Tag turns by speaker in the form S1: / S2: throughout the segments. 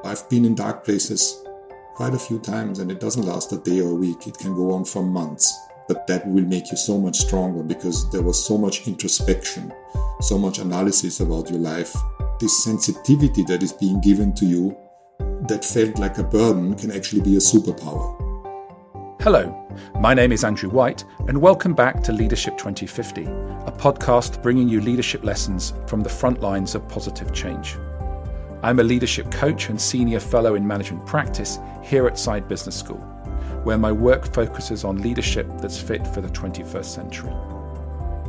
S1: I've been in dark places quite a few times, and it doesn't last a day or a week. It can go on for months, but that will make you so much stronger because there was so much introspection, so much analysis about your life. This sensitivity that is being given to you that felt like a burden can actually be a superpower.
S2: Hello, my name is Andrew White, and welcome back to Leadership 2050, a podcast bringing you leadership lessons from the front lines of positive change. I'm a leadership coach and senior fellow in management practice here at Side Business School, where my work focuses on leadership that's fit for the 21st century.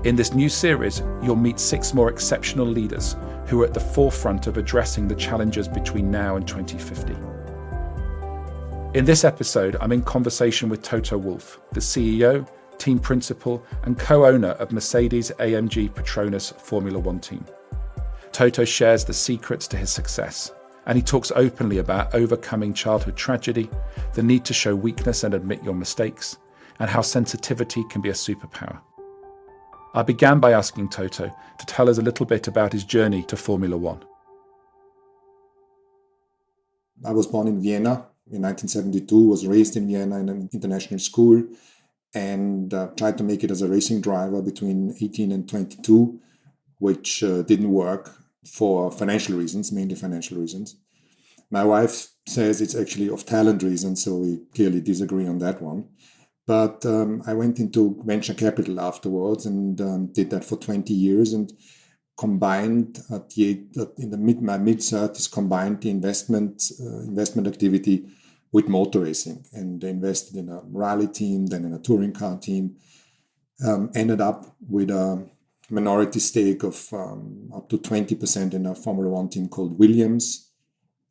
S2: In this new series, you'll meet 6 more exceptional leaders who are at the forefront of addressing the challenges between now and 2050. In this episode, I'm in conversation with Toto Wolff, the CEO, team principal, and co-owner of Mercedes-AMG Petronas F1 Team. Toto shares the secrets to his success, and he talks openly about overcoming childhood tragedy, the need to show weakness and admit your mistakes, and how sensitivity can be a superpower. I began by asking Toto to tell us a little bit about his journey to Formula One.
S1: I was born in Vienna in 1972, was raised in Vienna in an international school, and tried to make it as a racing driver between 18 and 22, which didn't work for financial reasons, mainly financial reasons. My wife says it's actually of talent reasons, so we clearly disagree on that one. But I went into venture capital afterwards and did that for 20 years and combined my mid-30s, combined the investment activity with motor racing, and invested in a rally team, then in a touring car team. Ended up with a minority stake of up to 20% in a Formula One team called Williams.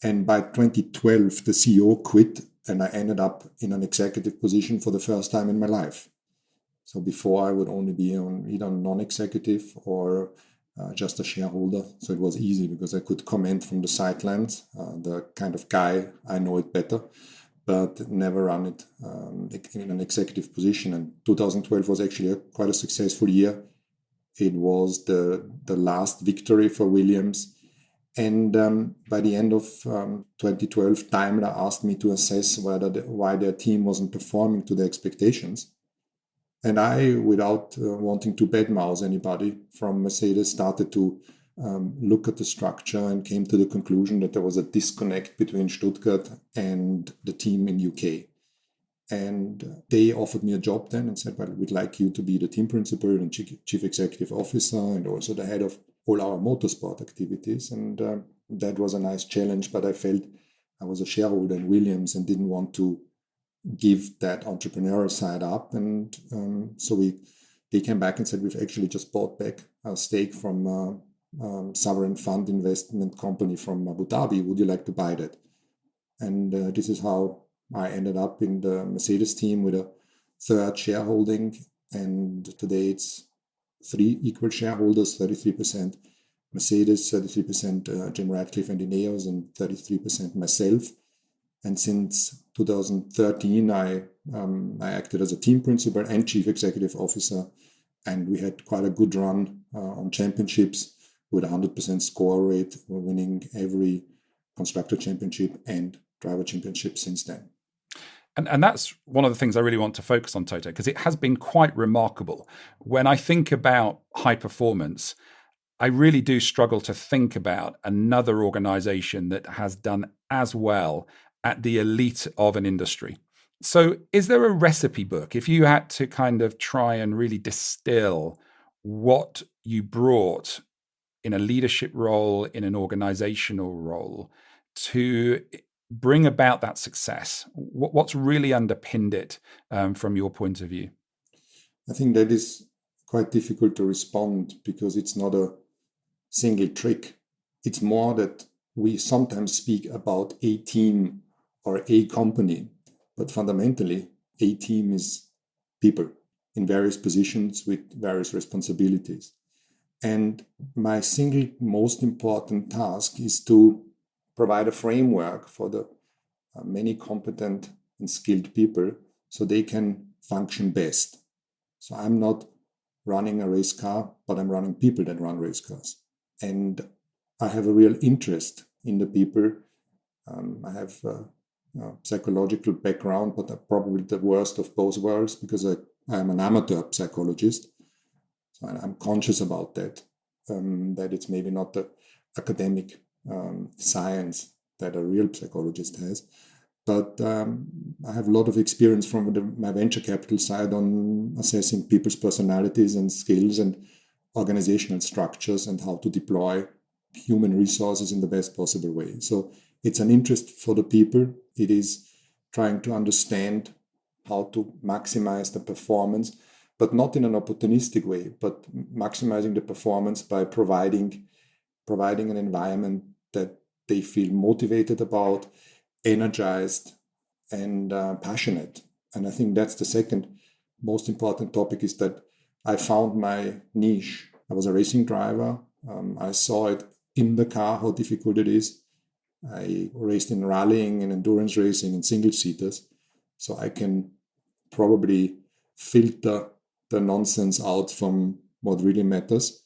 S1: And by 2012, the CEO quit, and I ended up in an executive position for the first time in my life. So before, I would only be on either non-executive or just a shareholder. So it was easy because I could comment from the sidelines, the kind of guy, I know it better, but never run it in an executive position. And 2012 was actually quite a successful year. It was the last victory for Williams. And by the end of 2012, Daimler asked me to assess why their team wasn't performing to their expectations. And I, without wanting to badmouth anybody from Mercedes, started to look at the structure and came to the conclusion that there was a disconnect between Stuttgart and the team in UK. And they offered me a job then and said, well, we'd like you to be the team principal and chief executive officer and also the head of all our motorsport activities. And that was a nice challenge, but I felt I was a shareholder in Williams and didn't want to give that entrepreneurial side up. And so they came back and said, we've actually just bought back a stake from a sovereign fund investment company from Abu Dhabi. Would you like to buy that? And this is how I ended up in the Mercedes team with a third shareholding. And today it's 3 equal shareholders, 33% Mercedes, 33% Jim Ratcliffe and Ineos, and 33% myself. And since 2013, I acted as a team principal and chief executive officer, and we had quite a good run on championships with 100% score rate. We're winning every constructor championship and driver championship since then.
S2: And that's one of the things I really want to focus on, Toto, because it has been quite remarkable. When I think about high performance, I really do struggle to think about another organization that has done as well at the elite of an industry. So is there a recipe book, if you had to kind of try and really distill what you brought in a leadership role, in an organizational role, to bring about that success? What's really underpinned it from your point of view?
S1: I think that is quite difficult to respond because it's not a single trick. It's more that we sometimes speak about a team or a company, but fundamentally, a team is people in various positions with various responsibilities. And my single most important task is to provide a framework for the many competent and skilled people so they can function best. So I'm not running a race car, but I'm running people that run race cars. And I have a real interest in the people I have a psychological background, but probably the worst of both worlds because I am an amateur psychologist. So I'm conscious about that, that it's maybe not the academic science that a real psychologist has. But I have a lot of experience from my venture capital side on assessing people's personalities and skills and organizational structures and how to deploy human resources in the best possible way. So it's an interest for the people. It is trying to understand how to maximize the performance, but not in an opportunistic way, but maximizing the performance by providing an environment that they feel motivated about, energized, and passionate. And I think that's the second most important topic, is that I found my niche. I was a racing driver. I saw it in the car, how difficult it is. I raced in rallying and endurance racing and single seaters. So I can probably filter the nonsense out from what really matters.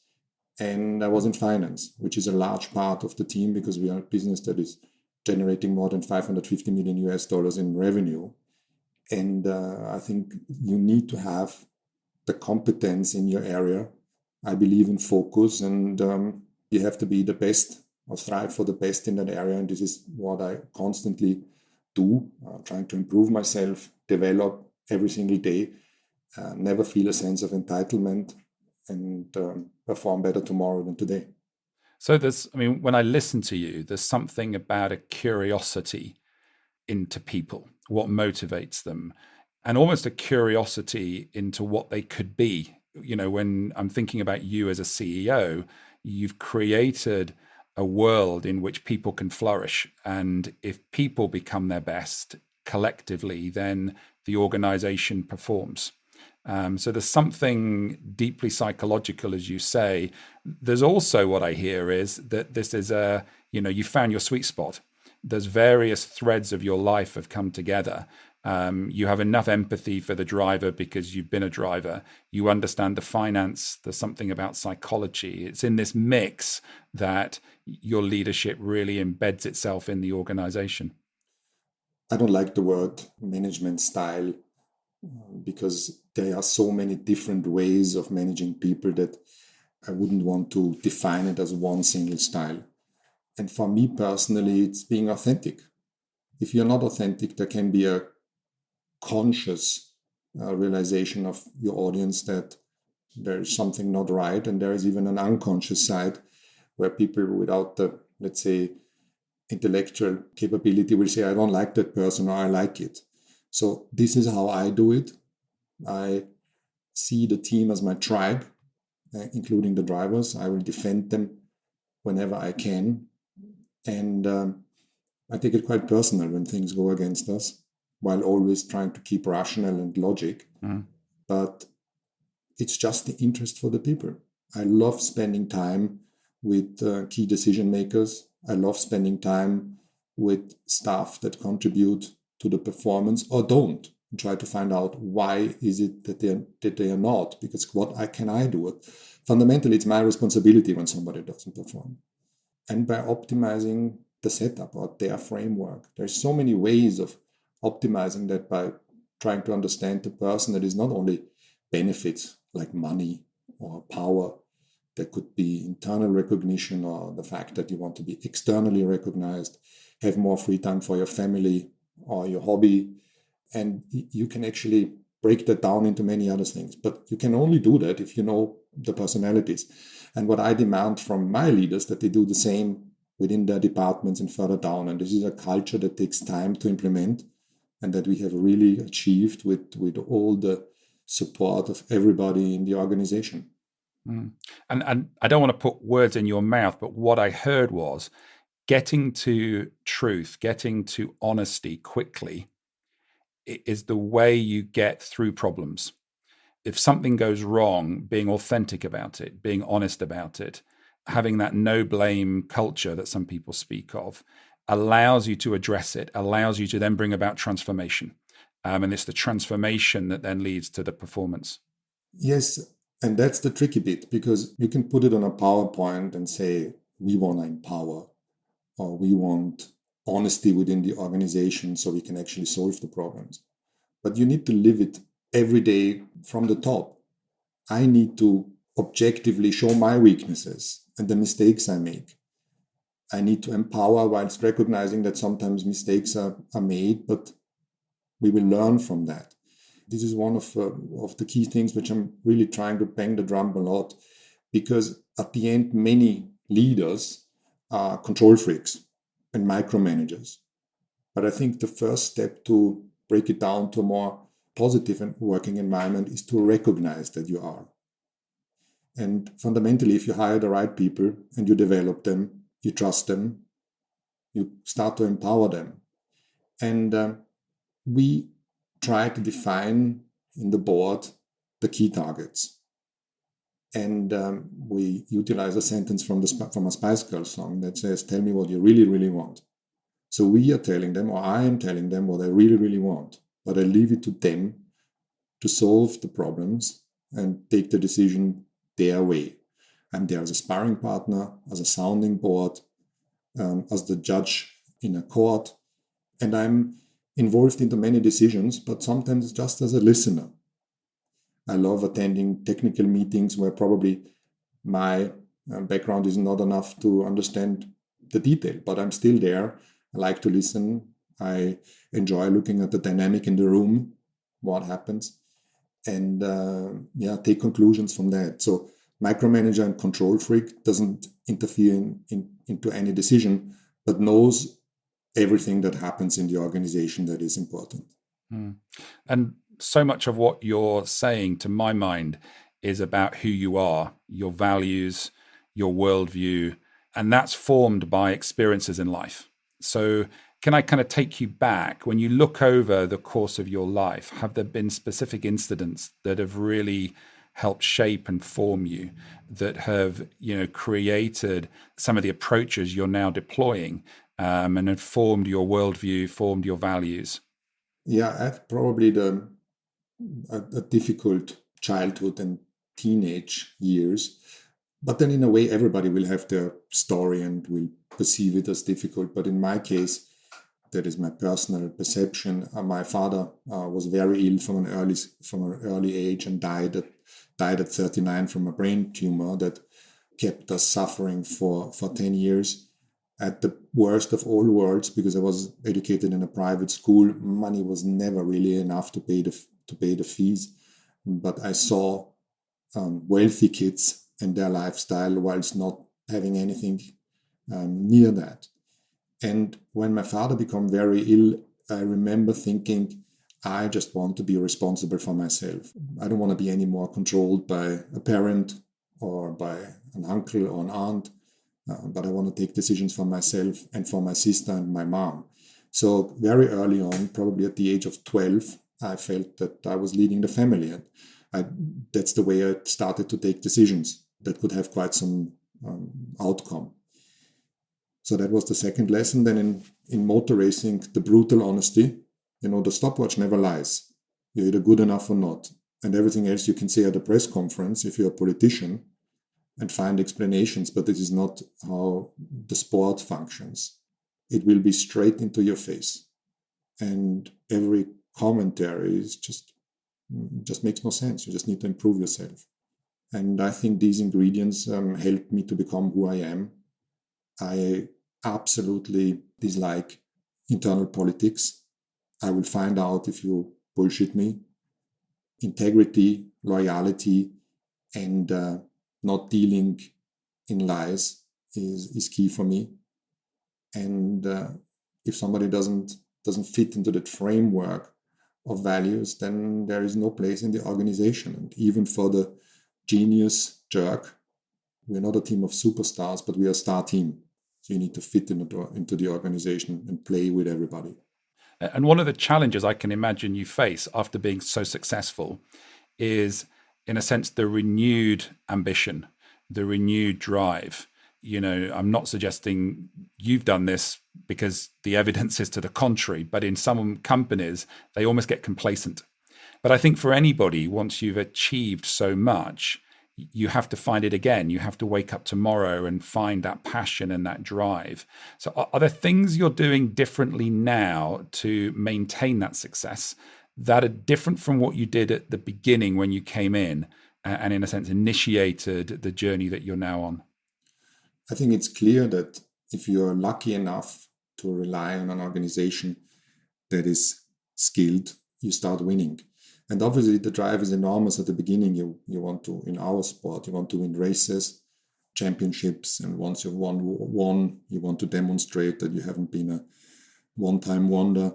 S1: And I was in finance, which is a large part of the team because we are a business that is generating more than 550 million US dollars in revenue. And I think you need to have the competence in your area. I believe in focus, and you have to be the best or strive for the best in that area. And this is what I constantly do, trying to improve myself, develop every single day, never feel a sense of entitlement, and perform better tomorrow than today.
S2: So when I listen to you, there's something about a curiosity into people, what motivates them, and almost a curiosity into what they could be. When I'm thinking about you as a CEO, you've created a world in which people can flourish. And if people become their best collectively, then the organization performs. So there's something deeply psychological, as you say. There's also what I hear is that this is you found your sweet spot. There's various threads of your life have come together. You have enough empathy for the driver because you've been a driver. You understand the finance. There's something about psychology. It's in this mix that your leadership really embeds itself in the organization.
S1: I don't like the word management style because there are so many different ways of managing people that I wouldn't want to define it as one single style. And for me personally, it's being authentic. If you're not authentic, there can be a conscious realization of your audience that there is something not right. And there is even an unconscious side where people without the, let's say, intellectual capability will say, I don't like that person, or I like it. So this is how I do it. I see the team as my tribe, including the drivers. I will defend them whenever I can. And I take it quite personal when things go against us, while always trying to keep rational and logic. But it's just the interest for the people. I love spending time with key decision makers. I love spending time with staff that contribute to the performance or don't, and try to find out why is it that they are not, because what can I do? Fundamentally, it's my responsibility when somebody doesn't perform. And by optimizing the setup or their framework, there's so many ways of optimizing that by trying to understand the person. That is not only benefits like money or power. There could be internal recognition, or the fact that you want to be externally recognized, have more free time for your family or your hobby. And you can actually break that down into many other things. But you can only do that if you know the personalities. And what I demand from my leaders, that they do the same within their departments and further down. And this is a culture that takes time to implement, and that we have really achieved with all the support of everybody in the organization.
S2: And I don't want to put words in your mouth, but what I heard was getting to truth, getting to honesty quickly is the way you get through problems. If something goes wrong, being authentic about it, being honest about it, having that no blame culture that some people speak of, allows you to address it, allows you to then bring about transformation. And it's the transformation that then leads to the performance.
S1: Yes. And that's the tricky bit, because you can put it on a PowerPoint and say, we want to empower, or we want honesty within the organization so we can actually solve the problems. But you need to live it every day from the top. I need to objectively show my weaknesses and the mistakes I make. I need to empower whilst recognizing that sometimes mistakes are made, but we will learn from that. This is one of the key things which I'm really trying to bang the drum a lot, because at the end, many leaders are control freaks and micromanagers. But I think the first step to break it down to a more positive and working environment is to recognize that you are. And fundamentally, if you hire the right people and you develop them, you trust them, you start to empower them. And we try to define in the board the key targets. And we utilize a sentence from a Spice Girls song that says, tell me what you really, really want. So we are telling them, or I am telling them what I really, really want. But I leave it to them to solve the problems and take the decision their way. I'm there as a sparring partner, as a sounding board, as the judge in a court. And I'm involved into many decisions, but sometimes just as a listener. I love attending technical meetings where probably my background is not enough to understand the detail, but I'm still there. I like to listen. I enjoy looking at the dynamic in the room, what happens, and take conclusions from that. So micromanager and control freak doesn't interfere into any decision, but knows everything that happens in the organization that is important.
S2: And so much of what you're saying, to my mind, is about who you are, your values, your worldview, and that's formed by experiences in life. So can I kind of take you back? When you look over the course of your life, have there been specific incidents that have really helped shape and form you, that have, created some of the approaches you're now deploying, and have formed your worldview, formed your values?
S1: Yeah, I had probably a difficult childhood and teenage years. But then in a way, everybody will have their story and will perceive it as difficult. But in my case, that is my personal perception. My father was very ill from an early age and died at 39 from a brain tumor that kept us suffering for 10 years. At the worst of all worlds, because I was educated in a private school, money was never really enough to pay the fees. But I saw wealthy kids and their lifestyle whilst not having anything near that. And when my father became very ill, I remember thinking, I just want to be responsible for myself. I don't want to be any more controlled by a parent or by an uncle or an aunt, but I want to take decisions for myself and for my sister and my mom. So very early on, probably at the age of 12, I felt that I was leading the family. And that's the way I started to take decisions that could have quite some outcome. So that was the second lesson. Then in motor racing, the brutal honesty. The stopwatch never lies. You're either good enough or not. And everything else you can say at a press conference if you're a politician and find explanations, but this is not how the sport functions. It will be straight into your face. And every commentary is just makes no sense. You just need to improve yourself. And I think these ingredients helped me to become who I am. I absolutely dislike internal politics. I will find out if you bullshit me. Integrity, loyalty, and not dealing in lies is key for me. And if somebody doesn't fit into that framework of values, then there is no place in the organization. And even for the genius jerk, we're not a team of superstars, but we are a star team. So you need to fit into the organization and play with everybody.
S2: And one of the challenges I can imagine you face after being so successful is, in a sense, the renewed ambition, the renewed drive. I'm not suggesting you've done this because the evidence is to the contrary, but in some companies, they almost get complacent. But I think for anybody, once you've achieved so much, you have to find it again. You have to wake up tomorrow and find that passion and that drive. So are there things you're doing differently now to maintain that success that are different from what you did at the beginning when you came in and in a sense initiated the journey that you're now on?
S1: I think it's clear that if you're lucky enough to rely on an organization that is skilled, you start winning. And obviously the drive is enormous at the beginning. You want to, in our sport, you want to win races, championships, and once you've won, you want to demonstrate that you haven't been a one-time wonder.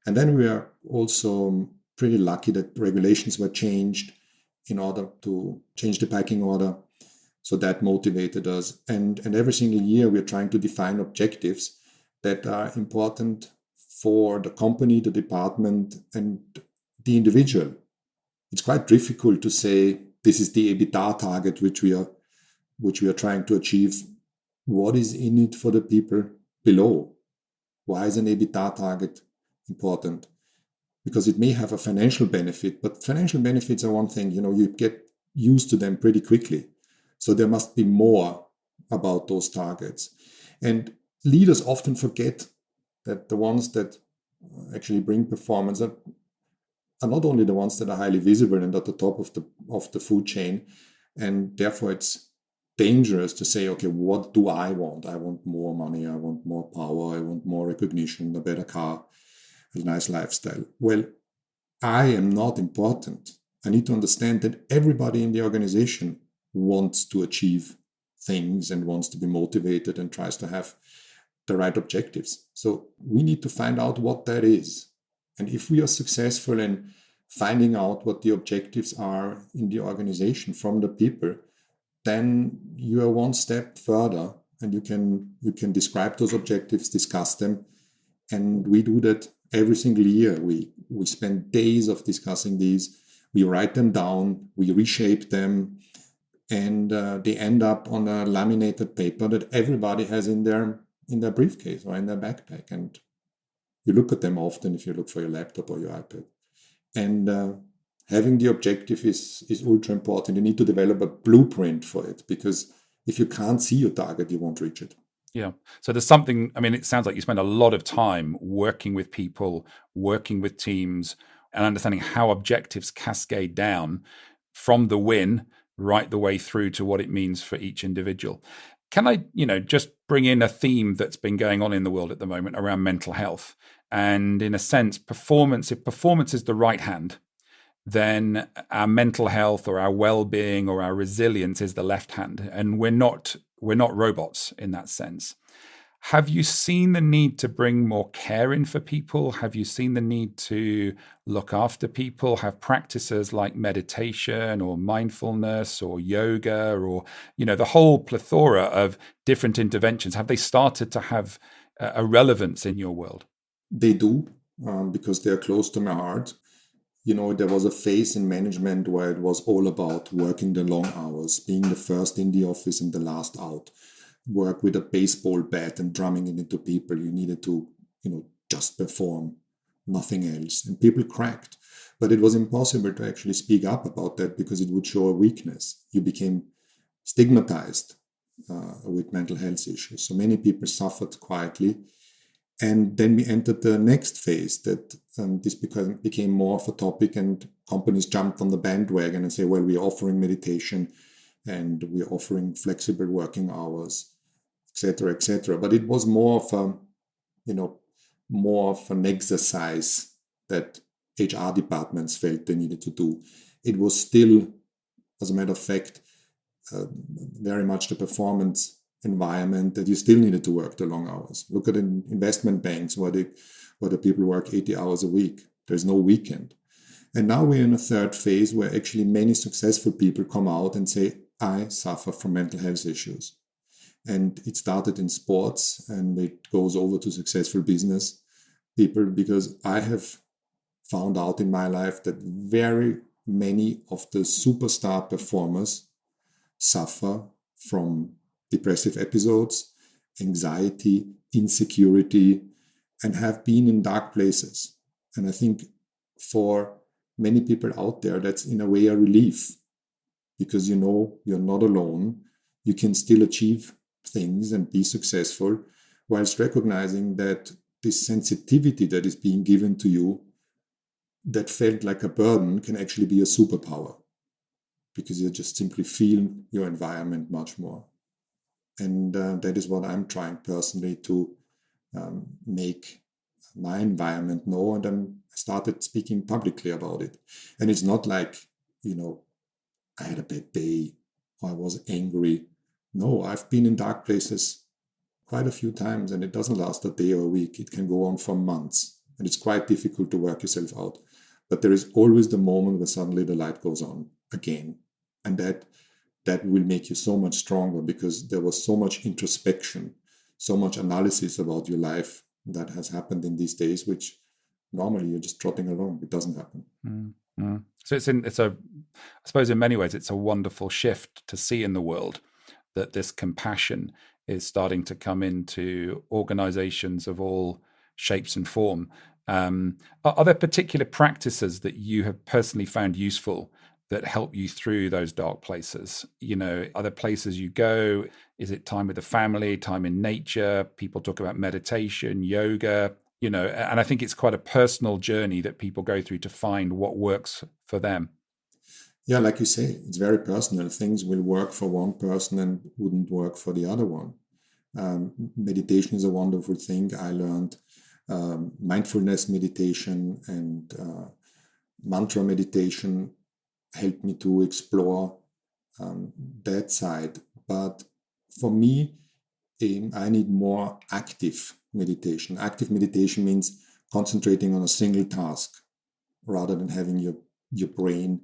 S1: And then we are also pretty lucky that regulations were changed in order to change the pecking order. So that motivated us. And every single year we're trying to define objectives that are important for the company, the department, and the individual. It's quite difficult to say this is the EBITDA target which we are trying to achieve. What is in it for the people below? Why is an EBITDA target important? Because it may have a financial benefit, but financial benefits are one thing. You get used to them pretty quickly. So there must be more about those targets. And leaders often forget that the ones that actually bring performance are not only the ones that are highly visible and at the top of the food chain. And therefore it's dangerous to say, okay, what do I want? I want more money, I want more power, I want more recognition, a better car, a nice lifestyle. Well, I am not important. I need to understand that everybody in the organization wants to achieve things and wants to be motivated and tries to have the right objectives. So we need to find out what that is. And if we are successful in finding out what the objectives are in the organization from the people, then you are one step further and you can describe those objectives, discuss them. And we do that every single year. We spend days of discussing these. We write them down, we reshape them, and they end up on a laminated paper that everybody has in their briefcase or in their backpack. And you look at them often if you look for your laptop or your iPad. And having the objective is ultra important. You need to develop a blueprint for it, because if you can't see your target, you won't reach it.
S2: Yeah. So there's something, it sounds like you spend a lot of time working with people, working with teams, and understanding how objectives cascade down from the win right the way through to what it means for each individual. Can I, just bring in a theme that's been going on in the world at the moment around mental health? And in a sense, if performance is the right hand, then our mental health or our well-being or our resilience is the left hand. And we're not robots in that sense. Have you seen the need to bring more care in for people? Have you seen the need to look after people, have practices like meditation or mindfulness or yoga or, the whole plethora of different interventions? Have they started to have a relevance in your world?
S1: They do, because they're close to my heart. There was a phase in management where it was all about working the long hours, being the first in the office and the last out. Work with a baseball bat and drumming it into people. You needed to, just perform, nothing else. And people cracked. But it was impossible to actually speak up about that because it would show a weakness. You became stigmatized with mental health issues. So many people suffered quietly. And then we entered the next phase that this became more of a topic, and companies jumped on the bandwagon and say, well, we're offering meditation and we're offering flexible working hours, etc., etc. But it was more of an exercise that HR departments felt they needed to do. It was still, as a matter of fact, very much the performance environment that you still needed to work the long hours. Look at investment banks where the people work 80 hours a week. There's no weekend. And now we're in a third phase where actually many successful people come out and say, I suffer from mental health issues. And it started in sports and it goes over to successful business people, because I have found out in my life that very many of the superstar performers suffer from depressive episodes, anxiety, insecurity, and have been in dark places. And I think for many people out there, that's in a way a relief. because you know you're not alone. You can still achieve things and be successful, whilst recognizing that this sensitivity that is being given to you that felt like a burden can actually be a superpower, because you just simply feel your environment much more. And that is what I'm trying personally to make my environment know. And then I started speaking publicly about it. And it's not like, I had a bad day or I was angry. No, I've been in dark places quite a few times, and it doesn't last a day or a week. It can go on for months, and it's quite difficult to work yourself out. But there is always the moment where suddenly the light goes on again. And that will make you so much stronger, because there was so much introspection, so much analysis about your life that has happened in these days, which normally you're just trotting along. It doesn't happen.
S2: Mm-hmm. So I suppose in many ways, it's a wonderful shift to see in the world that this compassion is starting to come into organizations of all shapes and form. Are there particular practices that you have personally found useful that help you through those dark places? Are there places you go? Is it time with the family, time in nature? People talk about meditation, yoga, and I think it's quite a personal journey that people go through to find what works for them.
S1: Yeah, like you say, it's very personal. Things will work for one person and wouldn't work for the other one. Meditation is a wonderful thing. I learned mindfulness meditation and mantra meditation helped me to explore that side. But for me, I need more active meditation. Active meditation means concentrating on a single task rather than having your brain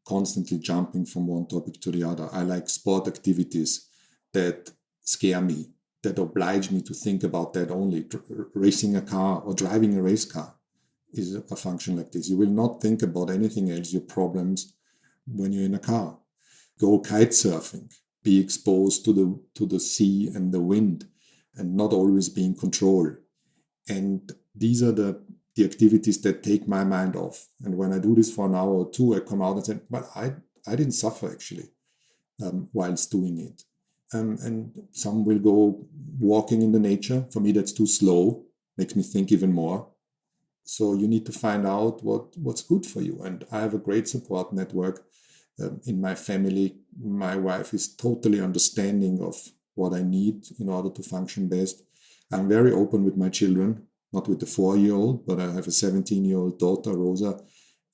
S1: constantly jumping from one topic to the other. I like sport activities that scare me, that oblige me to think about that only. Racing a car or driving a race car is a function like this. You will not think about anything else, your problems, when you're in a car. Go kite surfing, be exposed to the sea and the wind, and not always be in control. And these are the activities that take my mind off. And when I do this for an hour or two, I come out and say, but I didn't suffer actually whilst doing it. And some will go walking in the nature. For me, that's too slow, makes me think even more. So you need to find out what's good for you. And I have a great support network in my family. My wife is totally understanding of what I need in order to function best. I'm very open with my children, not with the 4-year-old, but I have a 17-year-old daughter, Rosa,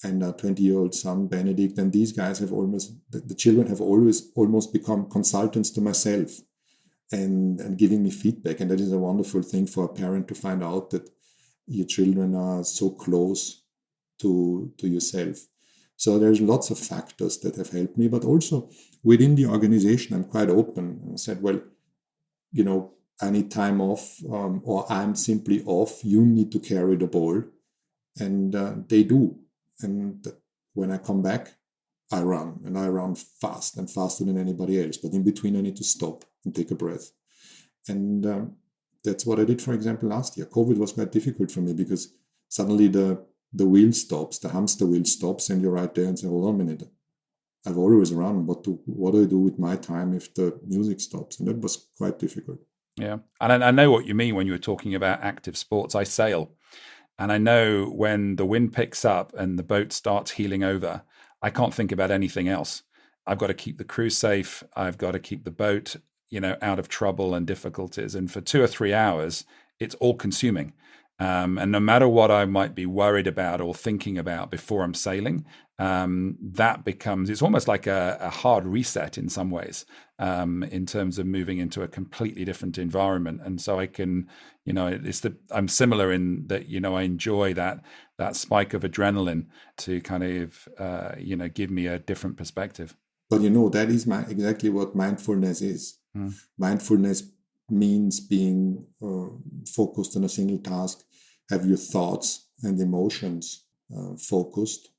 S1: and a 20-year-old son, Benedict. And these guys the children have almost become consultants to myself and giving me feedback. And that is a wonderful thing for a parent, to find out that your children are so close to yourself. So there's lots of factors that have helped me, but also within the organization, I'm quite open and said, well, I need time off, or I'm simply off. You need to carry the ball. And they do. And when I come back, I run, and I run fast and faster than anybody else. But in between, I need to stop and take a breath. And that's what I did, for example, last year. COVID was quite difficult for me, because suddenly the wheel stops, the hamster wheel stops, and you're right there and say, hold on a minute. I've always run. What do I do with my time if the music stops? And that was quite difficult.
S2: Yeah. And I know what you mean when you were talking about active sports. I sail. And I know when the wind picks up and the boat starts heeling over, I can't think about anything else. I've got to keep the crew safe. I've got to keep the boat, out of trouble and difficulties. And for 2 or 3 hours, it's all consuming. And no matter what I might be worried about or thinking about before I'm sailing, it's almost like a hard reset in some ways, in terms of moving into a completely different environment. And so I can, I'm similar in that, I enjoy that spike of adrenaline to kind of, give me a different perspective.
S1: But that is exactly what mindfulness is. Mindfulness means being focused on a single task, have your thoughts and emotions focused.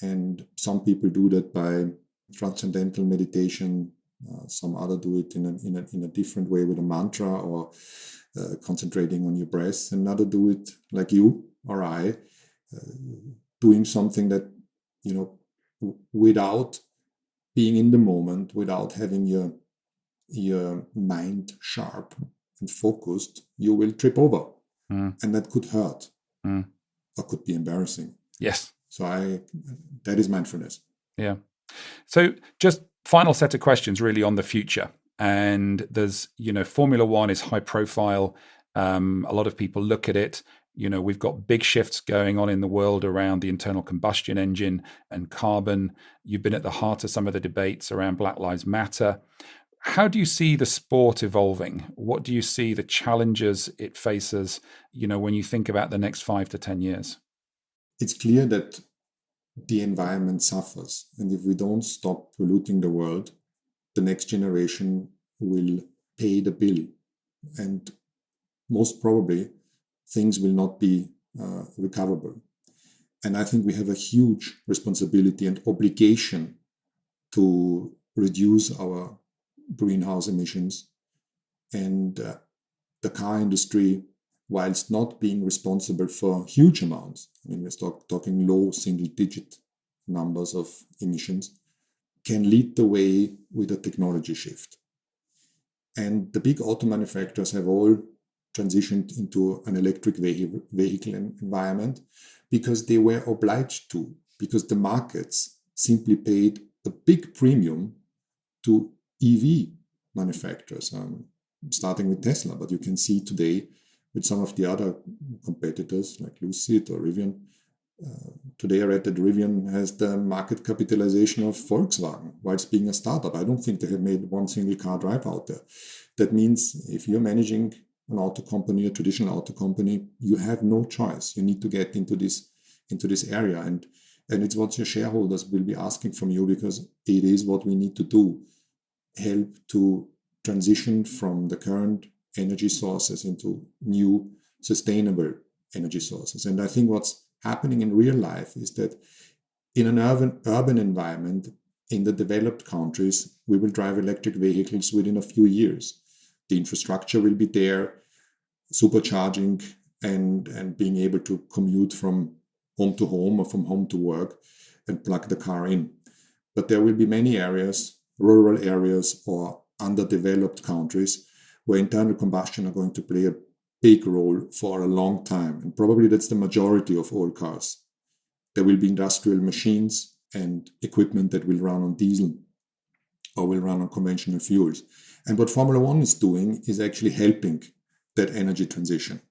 S1: And some people do that by transcendental meditation. Some other do it in a different way with a mantra, or concentrating on your breath. Another do it like you or I, doing something that, without being in the moment without having your mind sharp and focused, you will trip over. And that could hurt or could be embarrassing.
S2: Yes.
S1: So that is mindfulness.
S2: Yeah. So just final set of questions really on the future. And there's, Formula One is high profile. A lot of people look at it. We've got big shifts going on in the world around the internal combustion engine and carbon. You've been at the heart of some of the debates around Black Lives Matter. How do you see the sport evolving? What do you see the challenges it faces, when you think about the next 5 to 10 years?
S1: It's clear that the environment suffers. And if we don't stop polluting the world, the next generation will pay the bill. And most probably, things will not be recoverable. And I think we have a huge responsibility and obligation to reduce our greenhouse emissions. And the car industry, whilst not being responsible for huge amounts, we're talking low single-digit numbers of emissions, can lead the way with a technology shift. And the big auto manufacturers have all transitioned into an electric vehicle environment because they were obliged to, because the markets simply paid a big premium to EV manufacturers, starting with Tesla. But you can see today with some of the other competitors like Lucid or Rivian. Today I read that Rivian has the market capitalization of Volkswagen whilst being a startup. I don't think they have made one single car drive out there. That means if you're managing an auto company, a traditional auto company, you have no choice. You need to get into this area, and it's what your shareholders will be asking from you, because it is what we need to do. Help to transition from the current energy sources into new sustainable energy sources. And I think what's happening in real life is that in an urban environment, in the developed countries, we will drive electric vehicles within a few years. The infrastructure will be there, supercharging and being able to commute from home to home or from home to work and plug the car in. But there will be many areas, rural areas or underdeveloped countries, where internal combustion are going to play a big role for a long time. And probably that's the majority of all cars. There will be industrial machines and equipment that will run on diesel or will run on conventional fuels. And what Formula One is doing is actually helping that energy transition.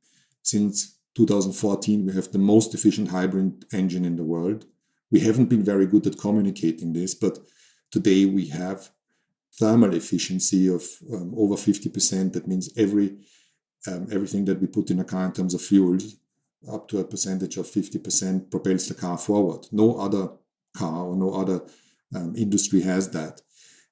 S1: Since 2014, we have the most efficient hybrid engine in the world. We haven't been very good at communicating this, but today we have thermal efficiency of over 50%. That means everything that we put in a car in terms of fuels, up to a percentage of 50%, propels the car forward. No other car or no other industry has that.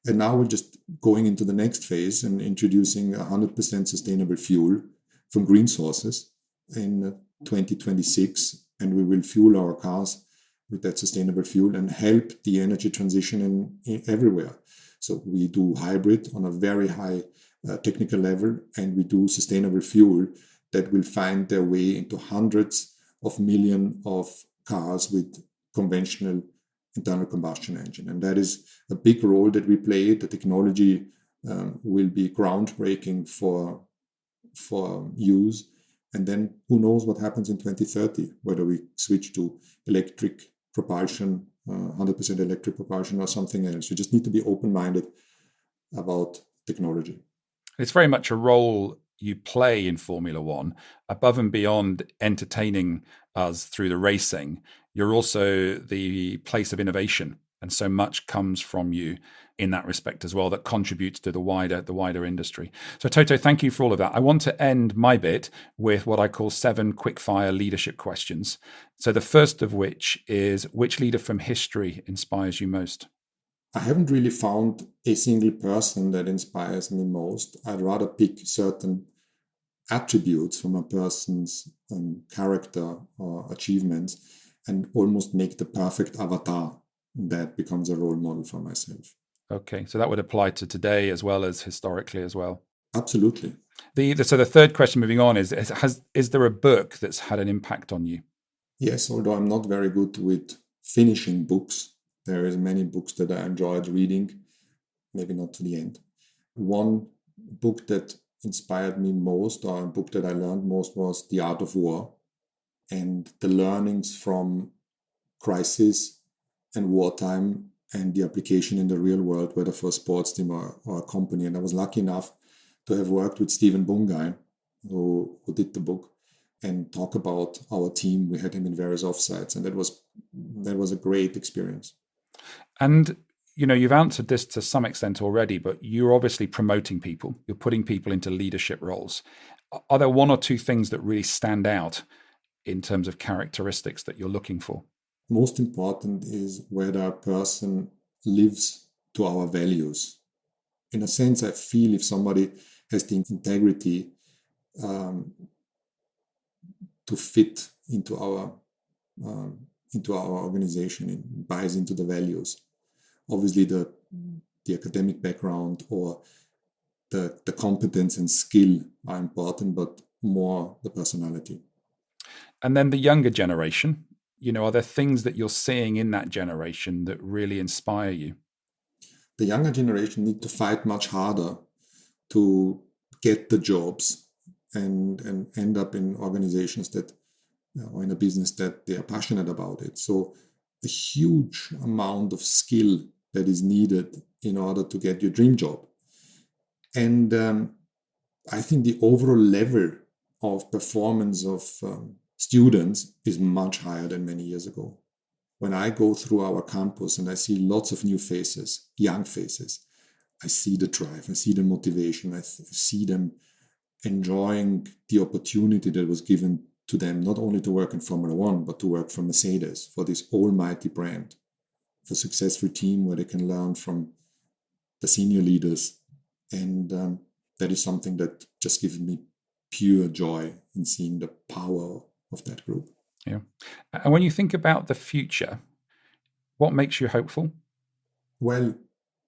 S1: And now we're just going into the next phase and introducing 100% sustainable fuel from green sources in 2026. And we will fuel our cars with that sustainable fuel and help the energy transition in everywhere. So we do hybrid on a very high technical level, and we do sustainable fuel that will find their way into hundreds of millions of cars with conventional internal combustion engine. And that is a big role that we play. The technology will be groundbreaking for use. And then who knows what happens in 2030, whether we switch to electric propulsion, 100% electric propulsion or something else. You just need to be open-minded about technology.
S2: It's very much a role you play in Formula One, above and beyond entertaining us through the racing. You're also the place of innovation, and so much comes from you in that respect as well that contributes to the wider industry. So Toto, thank you for all of that. I want to end my bit with what I call 7 quickfire leadership questions. So the first of which is, which leader from history inspires you most?
S1: I haven't really found a single person that inspires me most. I'd rather pick certain attributes from a person's character or achievements and almost make the perfect avatar that becomes a role model for myself.
S2: Okay, so that would apply to today as well as historically as well.
S1: Absolutely.
S2: So the third question, moving on, is there a book that's had an impact on you?
S1: Yes, although I'm not very good with finishing books, There is many books that I enjoyed reading, maybe not to the end. One book that inspired me most, or a book that I learned most, was The Art of War, and the learnings from crisis and wartime and the application in the real world, whether for a sports team or a company. And I was lucky enough to have worked with Stephen Bungay, who did the book, and talk about our team. We had him in various offsites, and that was a great experience.
S2: And you've answered this to some extent already, but you're obviously promoting people. You're putting people into leadership roles. Are there one or two things that really stand out in terms of characteristics that you're looking for?
S1: Most important is whether a person lives to our values. In a sense, I feel if somebody has the integrity to fit into our organization and buys into the values. Obviously, the academic background or the competence and skill are important, but more the personality.
S2: And then the younger generation, are there things that you're seeing in that generation that really inspire you?
S1: The younger generation need to fight much harder to get the jobs and end up in organizations that, or in a business that they are passionate about it. So a huge amount of skill that is needed in order to get your dream job. And I think the overall level of performance of students is much higher than many years ago. When I go through our campus and I see lots of new faces, young faces, I see the drive, I see the motivation, I see them enjoying the opportunity that was given to them, not only to work in Formula One, but to work for Mercedes, for this almighty brand, for a successful team where they can learn from the senior leaders. And that is something that just gives me pure joy in seeing the power of that group.
S2: Yeah. And when you think about the future, what makes you hopeful?
S1: Well,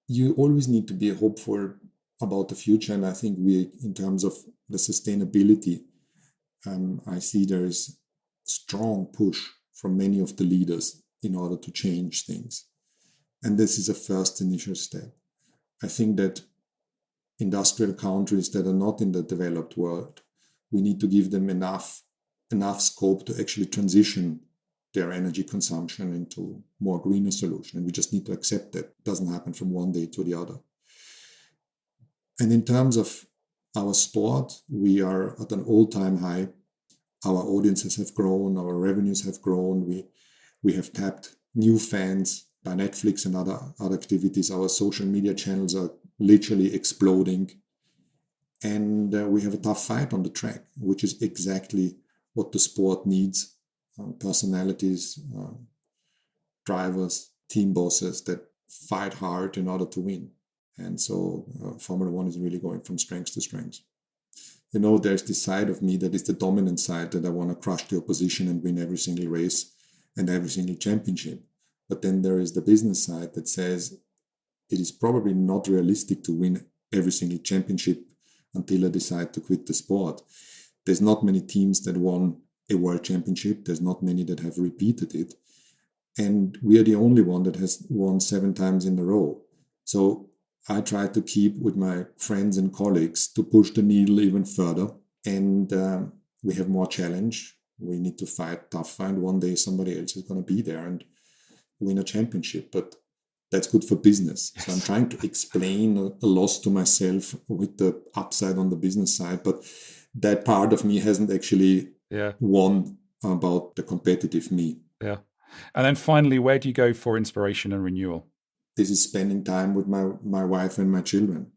S1: you always need to be hopeful about the future. And I think in terms of the sustainability, I see there is strong push from many of the leaders in order to change things. And this is a first initial step. I think that industrial countries that are not in the developed world, we need to give them enough scope to actually transition their energy consumption into more greener solution. And we just need to accept that it doesn't happen from one day to the other. And in terms of our sport, we are at an all-time high. Our audiences have grown, our revenues have grown. We have tapped new fans by Netflix and other activities. Our social media channels are literally exploding. And we have a tough fight on the track, which is exactly what the sport needs. Personalities, drivers, team bosses that fight hard in order to win. And so Formula One is really going from strength to strength. There's this side of me that is the dominant side, that I want to crush the opposition and win every single race and every single championship. But then there is the business side that says it is probably not realistic to win every single championship until I decide to quit the sport. There's not many teams that won a world championship. There's not many that have repeated it. And we are the only one that has won 7 times in a row. So I try to keep with my friends and colleagues to push the needle even further. And we have more challenge. We need to fight tougher. And one day somebody else is going to be there and win a championship. But that's good for business. So I'm trying to explain a loss to myself with the upside on the business side. But that part of me hasn't actually won about the competitive me.
S2: Yeah. And then finally, where do you go for inspiration and renewal?
S1: This is spending time with my wife and my children.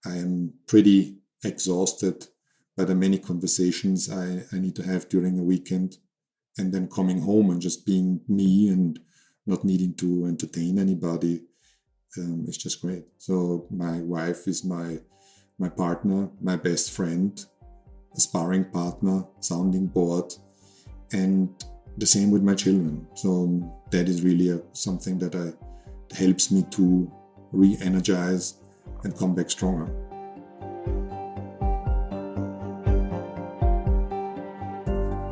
S1: I am pretty exhausted by the many conversations I need to have during a weekend, and then coming home and just being me and not needing to entertain anybody. It's just great. So my wife is my partner, my best friend, a sparring partner, sounding board, and the same with my children. So that is really something that helps me to re-energize and come back stronger.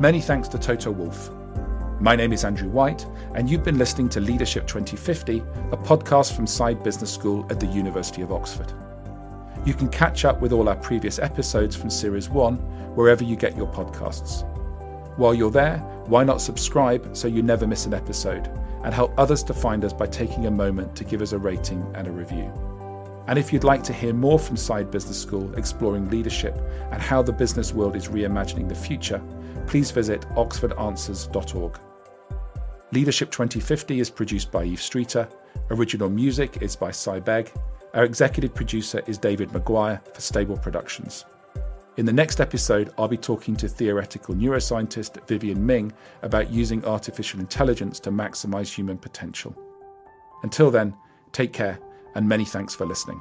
S2: Many thanks to Toto Wolff. My name is Andrew White, and you've been listening to Leadership 2050, a podcast from Side Business School at the University of Oxford. You can catch up with all our previous episodes from Series 1 wherever you get your podcasts. While you're there, why not subscribe so you never miss an episode, and help others to find us by taking a moment to give us a rating and a review. And if you'd like to hear more from Side Business School exploring leadership and how the business world is reimagining the future, please visit oxfordanswers.org. Leadership 2050 is produced by Eve Streeter. Original music is by Cy Begg. Our executive producer is David Maguire for Stable Productions. In the next episode, I'll be talking to theoretical neuroscientist Vivian Ming about using artificial intelligence to maximize human potential. Until then, take care and many thanks for listening.